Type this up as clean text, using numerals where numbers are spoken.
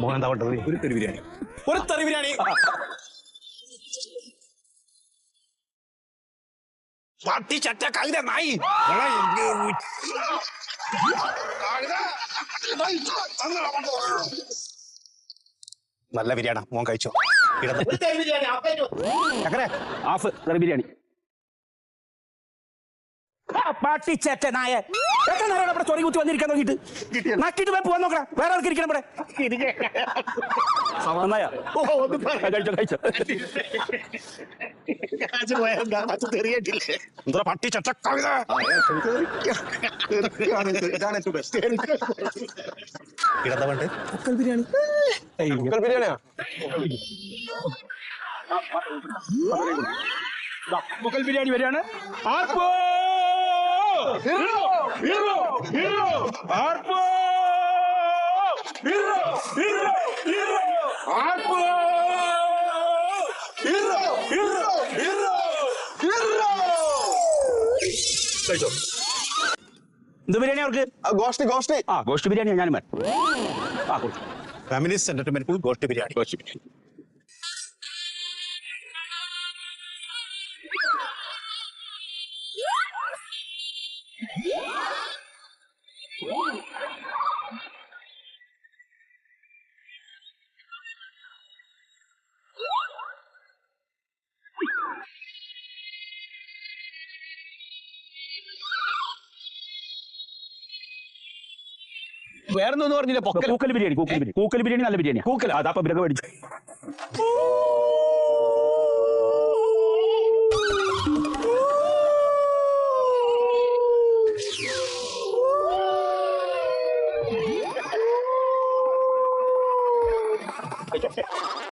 മോഹൻ എന്താ വേണ്ടത്? ഒരു തെറി ബിരിയാണി. ഒരു തെറി ബിരിയാണി. പട്ടി ചട്ട കഴുത നായി. നല്ല ബിരിയാണി മോൻ കഴിച്ചോ? ഹാഫ് തെറി ബിരിയാണി. പാട്ടിച്ചേട്ടനായ ഇവിടെ ചൊറി കുത്തി വന്നിരിക്കാൻ നോക്കിട്ട് നക്കിട്ട് പോയി പോവാൻ നോക്കണം. വേറെ ആൾക്ക് ഇരിക്കണം ഇവിടെ. കഴിച്ചോ എന്താ പട്ടി ചട്ട കഴുത? ഇടന്താ വേണ്ട? ബിരിയാണി. ബിരിയാണിയാ? മുഗൾ ബിരിയാണി വരികയാണ്. എന്ത് ബിരിയാണി അവർക്ക്? ഗോഷ്ട് ബിരിയാണി. ഞാനും ഫെമിനിസ്റ്റ് എന്റർടൈൻമെന്റ് ഫുൾ ഗോഷ്ട് ബിരിയാണി. വേറൊന്നും പറഞ്ഞില്ല. കൂക്കൽ ബിരിയാണി. കൂക്കൽ ബിരിയാണി നല്ല ബിരിയാണി. കൂക്കൽ അതാപ്പം ബിരക മേടിച്ചു.